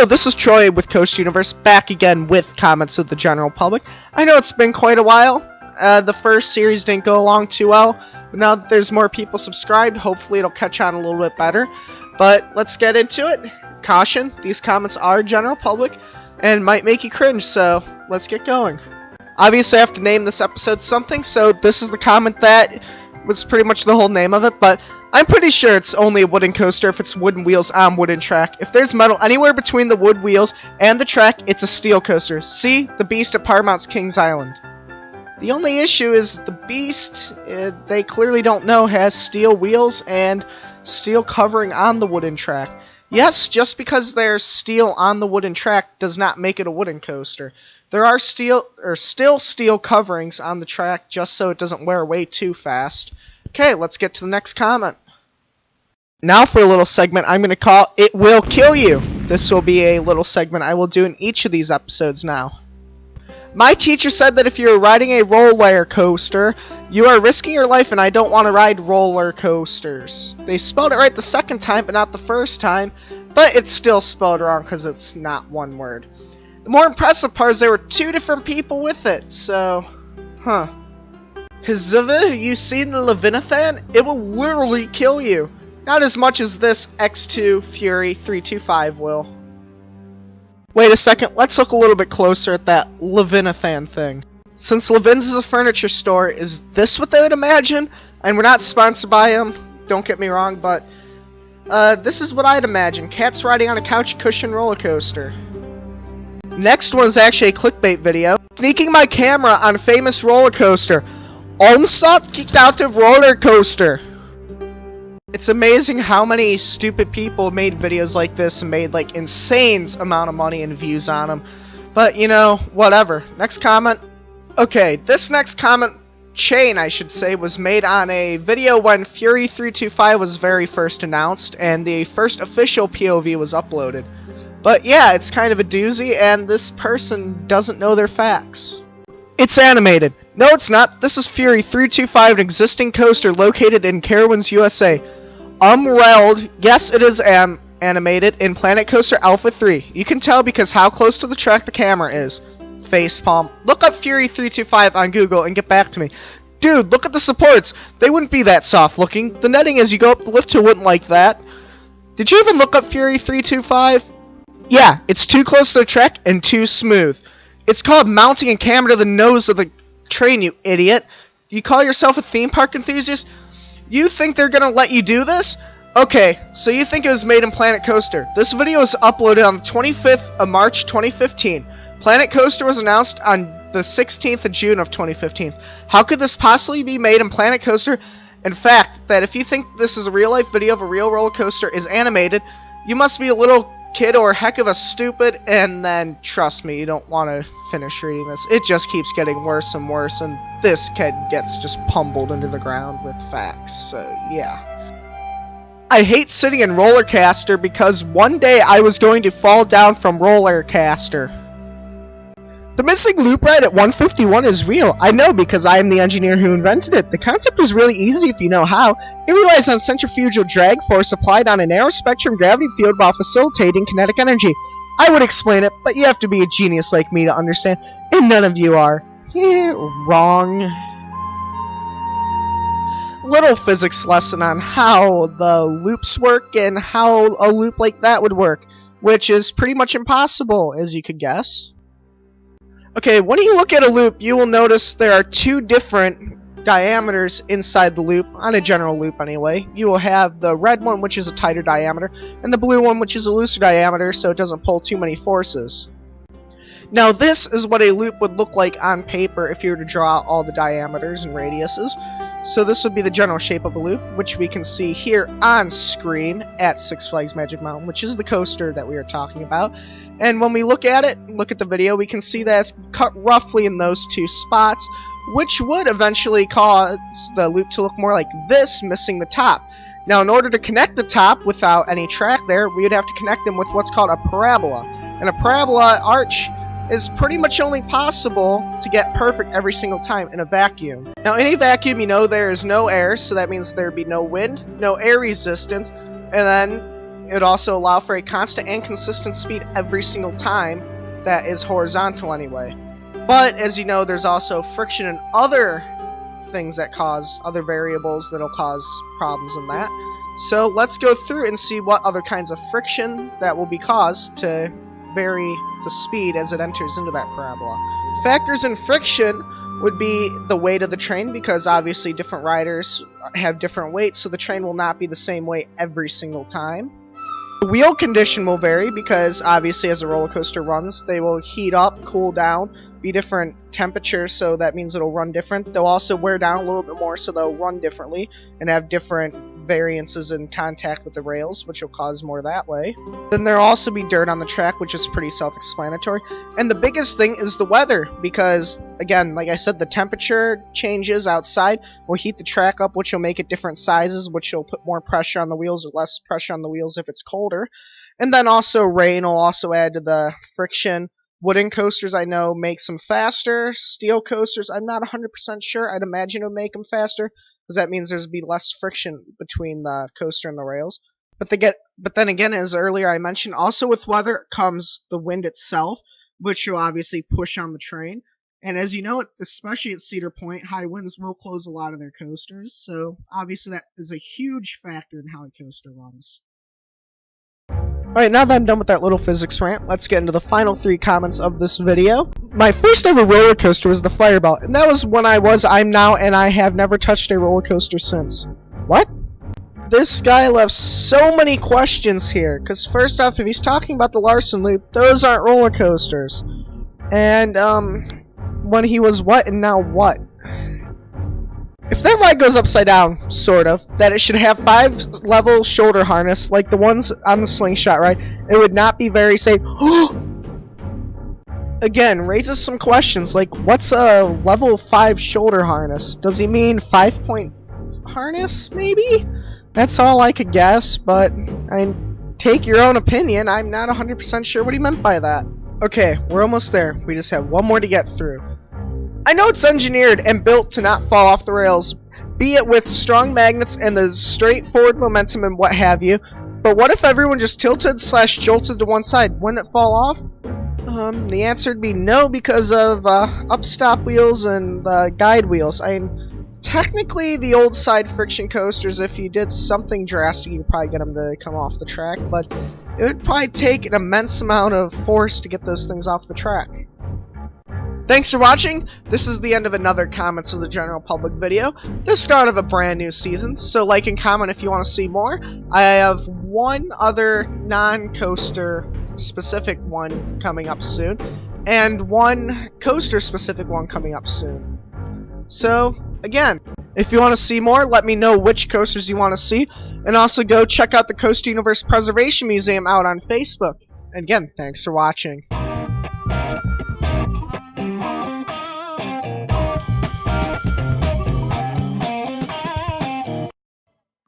Hello, this is Troy with Coast Universe, back again with comments of the general public. I know it's been quite a while. The first series didn't go along too well, but now that there's more people subscribed, hopefully it'll catch on a little bit better. But let's get into it. Caution, these comments are general public and might make you cringe, so let's get going. Obviously I have to name this episode something, so this is the comment that was pretty much the whole name of it, but I'm pretty sure it's only a wooden coaster if it's wooden wheels on wooden track. If there's metal anywhere between the wood wheels and the track, it's a steel coaster. See the Beast at Paramount's Kings Island. The only issue is the Beast, they clearly don't know, has steel wheels and steel covering on the wooden track. Yes, just because there's steel on the wooden track does not make it a wooden coaster. There are still steel coverings on the track just so it doesn't wear away too fast. Okay, let's get to the next comment. Now for a little segment I'm going to call It Will Kill You. This will be a little segment I will do in each of these episodes now. My teacher said that if you're riding a roller coaster, you are risking your life, and I don't want to ride roller coasters. They spelled it right the second time, but not the first time, but it's still spelled wrong because it's not one word. The more impressive part is there were two different people with it, so, Hiziva, you seen the Leviathan? It will literally kill you. Not as much as this X2 Fury 325 will. Wait a second, let's look a little bit closer at that Leviathan thing. Since Levin's is a furniture store, is this what they would imagine? And we're not sponsored by them, don't get me wrong, but this is what I'd imagine. Cats riding on a couch cushion roller coaster. Next one is actually a clickbait video. Sneaking my camera on a famous roller coaster. Olmsted kicked out of roller coaster. It's amazing how many stupid people made videos like this and made like insane amount of money and views on them. But you know, whatever. Next comment. Okay, this next comment chain, I should say, was made on a video when Fury 325 was very first announced and the first official POV was uploaded. But yeah, it's kind of a doozy, and this person doesn't know their facts. It's animated. No, it's not. This is Fury 325, an existing coaster located in Carowinds, USA. Umreld, yes, it is animated in Planet Coaster Alpha 3. You can tell because how close to the track the camera is. Facepalm. Look up Fury 325 on Google and get back to me. Dude, look at the supports. They wouldn't be that soft looking. The netting as you go up the lift hill wouldn't like that. Did you even look up Fury 325? Yeah, it's too close to the track and too smooth. It's called mounting a camera to the nose of the train, you idiot. You call yourself a theme park enthusiast? You think they're gonna let you do this? Okay, so you think it was made in Planet Coaster. This video was uploaded on the 25th of March 2015. Planet Coaster was announced on the 16th of June of 2015. How could this possibly be made in Planet Coaster? In fact, that if you think this is a real life video of a real roller coaster is animated, you must be a little kid or heck of a stupid, and then trust me, you don't want to finish reading this. It just keeps getting worse and worse, and this kid gets just pummeled into the ground with facts, so yeah. I hate sitting in Rollercaster because one day I was going to fall down from Rollercaster. The missing loop ride at 151 is real. I know because I am the engineer who invented it. The concept is really easy if you know how. It relies on centrifugal drag force applied on a narrow spectrum gravity field while facilitating kinetic energy. I would explain it, but you have to be a genius like me to understand, and none of you are. Wrong. Little physics lesson on how the loops work and how a loop like that would work, which is pretty much impossible, as you could guess. Okay, when you look at a loop, you will notice there are two different diameters inside the loop, on a general loop anyway. You will have the red one, which is a tighter diameter, and the blue one, which is a looser diameter, so it doesn't pull too many forces. Now this is what a loop would look like on paper if you were to draw all the diameters and radiuses. So this would be the general shape of a loop, which we can see here on screen at Six Flags Magic Mountain, which is the coaster that we are talking about. And when we look at it, look at the video, we can see that it's cut roughly in those two spots, which would eventually cause the loop to look more like this, missing the top. Now, in order to connect the top without any track there, we would have to connect them with what's called a parabola. And a parabola arch is pretty much only possible to get perfect every single time in a vacuum. Now, in a vacuum, you know there is no air, so that means there'd be no wind, no air resistance, and then It would also allow for a constant and consistent speed every single time that is horizontal anyway. But as you know, there's also friction and other things that cause other variables that'll cause problems in that. So let's go through and see what other kinds of friction that will be caused to vary the speed as it enters into that parabola. Factors in friction would be the weight of the train, because obviously different riders have different weights, so the train will not be the same weight every single time. The wheel condition will vary because obviously as a roller coaster runs, they will heat up, cool down, be different temperatures, so that means it'll run different. They'll also wear down a little bit more, so they'll run differently and have different variances in contact with the rails, which will cause more that way. Then there'll also be dirt on the track, which is pretty self-explanatory. And the biggest thing is the weather, because again, like I said, the temperature changes outside will heat the track up, which will make it different sizes, which will put more pressure on the wheels or less pressure on the wheels if it's colder. And then also rain will also add to the friction. Wooden coasters, I know, makes them faster. Steel coasters, I'm not 100% sure. I'd imagine it would make them faster, because that means there's be less friction between the coaster and the rails. But then again, as earlier I mentioned, also with weather comes the wind itself, which will obviously push on the train. And as you know, especially at Cedar Point, high winds will close a lot of their coasters. So obviously that is a huge factor in how a coaster runs. Alright, now that I'm done with that little physics rant, let's get into the final 3 comments of this video. My first ever roller coaster was the Fireball, and that was when I'm now, and I have never touched a roller coaster since. What? This guy left so many questions here, because first off, if he's talking about the Larson Loop, those aren't roller coasters. And, when he was what and now what? If that ride goes upside down, sort of, that it should have 5-level shoulder harness, like the ones on the slingshot ride, it would not be very safe. Again, raises some questions, like, what's a level 5 shoulder harness? Does he mean 5-point harness, maybe? That's all I could guess, but take your own opinion. I'm not 100% sure what he meant by that. Okay, we're almost there. We just have one more to get through. I know it's engineered and built to not fall off the rails, be it with strong magnets and the straightforward momentum and what have you, but what if everyone just tilted/jolted to one side? Wouldn't it fall off? The answer would be no, because of upstop wheels and guide wheels. Technically, the old side friction coasters, if you did something drastic, you'd probably get them to come off the track, but it would probably take an immense amount of force to get those things off the track. Thanks for watching. This is the end of another Comments of the General Public video, the start of a brand new season, so like and comment if you want to see more. I have one other non-coaster specific one coming up soon, and one coaster specific one coming up soon. So, again, if you want to see more, let me know which coasters you want to see, and also go check out the Coaster Universe Preservation Museum out on Facebook. And again, thanks for watching.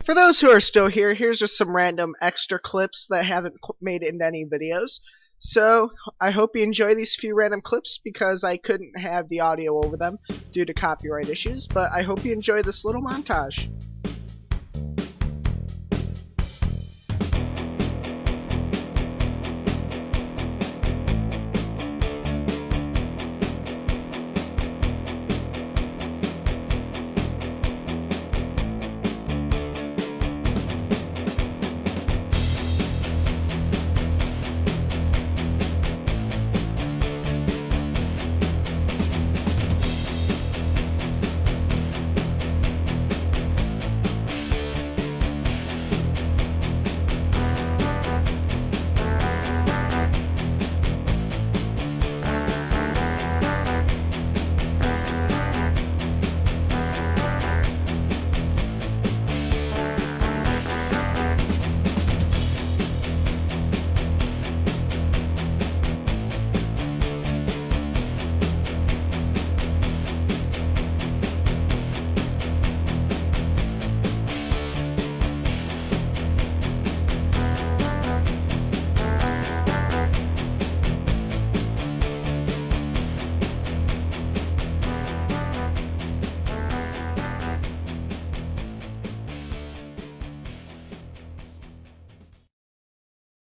For those who are still here, here's just some random extra clips that haven't made it into any videos. So, I hope you enjoy these few random clips, because I couldn't have the audio over them due to copyright issues, but I hope you enjoy this little montage.